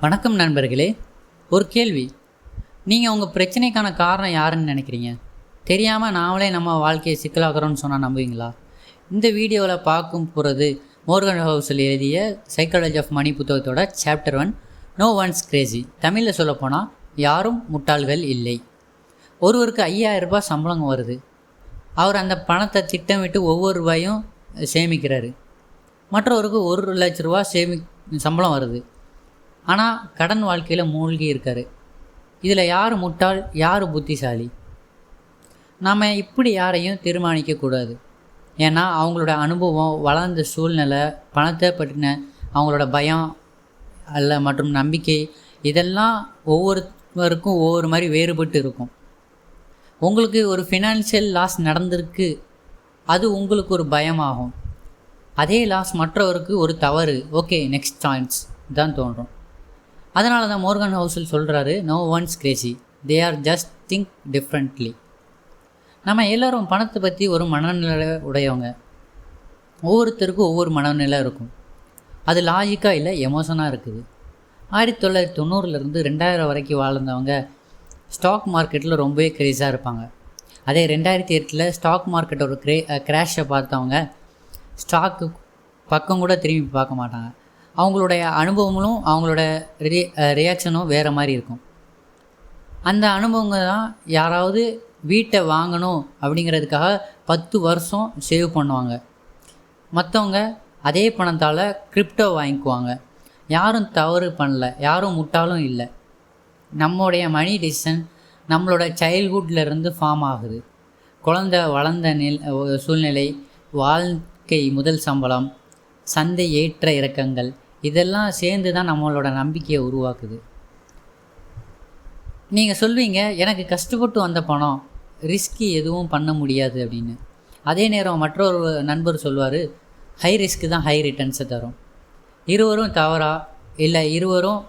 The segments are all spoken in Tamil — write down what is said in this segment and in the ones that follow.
வணக்கம் நண்பர்களே. ஒரு கேள்வி, நீங்கள் உங்கள் பிரச்சனைக்கான காரணம் யாருன்னு நினைக்கிறீங்க? தெரியாமல் நாமளே நம்ம வாழ்க்கையை சிக்கலாகிறோன்னு சொன்னால் நம்புவீங்களா? இந்த வீடியோவில் பார்க்கும் போகிறது மோர்கன் ஹவுஸில் எழுதிய சைக்காலஜி ஆஃப் மணி புத்தகத்தோட சாப்டர் 1, நோ ஒன்ஸ் கிரேசி. தமிழில் சொல்லப்போனால் யாரும் முட்டாள்கள் இல்லை. ஒருவருக்கு 5000 ரூபாய் சம்பளம் வருது. அவர் அந்த பணத்தை திட்டமிட்டு ஒவ்வொரு ரூபாயும் சேமிக்கிறாரு. மற்றவருக்கு 1 லட்ச ரூபா சம்பளம் வருது. ஆனால் கடன் வாழ்க்கையில் மூழ்கி இருக்கார். இதில் யார் முட்டாள், யார் புத்திசாலி? நாம் இப்படி யாரையும் தீர்மானிக்கக்கூடாது. ஏன்னா அவங்களோட அனுபவம், வளர்ந்த சூழ்நிலை, பணத்தை பற்றின அவங்களோட பயம் மற்றும் நம்பிக்கை, இதெல்லாம் ஒவ்வொருவருக்கும் ஒவ்வொரு மாதிரி வேறுபட்டு இருக்கும். உங்களுக்கு ஒரு ஃபினான்ஷியல் லாஸ் நடந்திருக்கு, அது உங்களுக்கு ஒரு பயமாகும். அதே லாஸ் மற்றவருக்கு ஒரு தவறு, ஓகே நெக்ஸ்ட் சான்ஸ் தான் தோன்றும். அதனால தான் மோர்கன் ஹவுஸில் சொல்கிறாரு, no one's crazy, they are just think differently. நம்ம எல்லோரும் பணத்தை பற்றி ஒரு மனநிலை உடையவங்க. ஒவ்வொருத்தருக்கும் ஒவ்வொரு மனநிலை இருக்கும். அது லாஜிக்காக இல்லை, எமோஷனாக இருக்குது. 1990 2000 வரைக்கும் வாழ்ந்தவங்க ஸ்டாக் மார்க்கெட்டில் ரொம்பவே க்ரேஸாக இருப்பாங்க. அதே 2008 ஸ்டாக் மார்க்கெட்டோட கிராஷை பார்த்தவங்க ஸ்டாக்கு பக்கம் கூட திரும்பி பார்க்க மாட்டாங்க. அவங்களுடைய அனுபவங்களும் அவங்களோட ரியாக்ஷனும் வேறு மாதிரி இருக்கும். அந்த அனுபவங்கள் தான் யாராவது வீட்டை வாங்கணும் அப்படிங்கிறதுக்காக 10 வருஷம் சேவ் பண்ணுவாங்க. மற்றவங்க அதே பணத்தால் கிரிப்டோ வாங்கிக்குவாங்க. யாரும் தவறு பண்ணல, யாரும் முட்டாலும் இல்லை. நம்மளுடைய மணி டிசிஷன் நம்மளோட சைல்ட்ஹுட்லேருந்து ஃபார்ம் ஆகுது. குழந்தை வளர்ந்த சூழ்நிலை, வாழ்க்கை முதல் சம்பளம், சந்தை ஏற்ற இறக்கங்கள், இதெல்லாம் சேர்ந்து தான் நம்மளோட நம்பிக்கையை உருவாக்குது. நீங்கள் சொல்வீங்க, எனக்கு கஷ்டப்பட்டு வந்த பணம், ரிஸ்க்கு எதுவும் பண்ண முடியாது அப்படின்னு. அதே நேரம் மற்றொரு நண்பர் சொல்வார், ஹை ரிஸ்க்கு தான் ஹை ரிட்டர்ன்ஸை தரும். இருவரும் தவறா? இல்லை, இருவரும்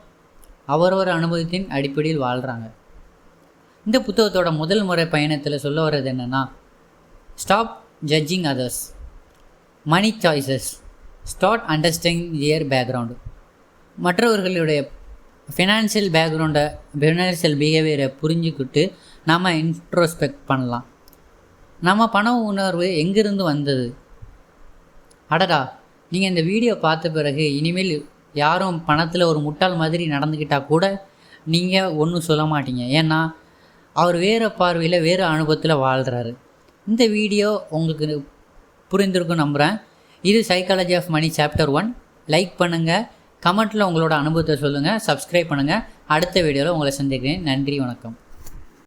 அவரவர் அனுபவத்தின் அடிப்படையில் வாழ்கிறாங்க. இந்த புத்தகத்தோட முதல் முறை பயணத்தில் சொல்ல வர்றது என்னென்னா, stop judging others, money choices, start understanding their background. மற்றவர்களுடைய ஃபினான்ஷியல் பேக்ரவுண்டை, ஃபினான்ஷியல் பிஹேவியரை புரிஞ்சுக்கிட்டு நம்ம இன்ட்ரோஸ்பெக்ட் பண்ணலாம். நம்ம பண உணர்வு எங்கேருந்து வந்தது? அடடா, நீங்கள் இந்த வீடியோ பார்த்த பிறகு இனிமேல் யாரும் பணத்தில் ஒரு முட்டாள் மாதிரி நடந்துக்கிட்டால் கூட நீங்கள் ஒன்றும் சொல்ல மாட்டீங்க. ஏன்னா அவர் வேறு பார்வையில், வேறு அனுபவத்தில் வாழ்கிறாரு. இந்த வீடியோ உங்களுக்கு புரிந்திருக்கும் நம்புகிறேன். இது psychology of money chapter 1. Like பண்ணுங்கள், கமெண்ட்டில் உங்களோட அனுபவத்தை சொல்லுங்கள், சப்ஸ்கிரைப் பண்ணுங்கள். அடுத்த வீடியோவில் உங்களை சந்திக்கிறேன். நன்றி, வணக்கம்.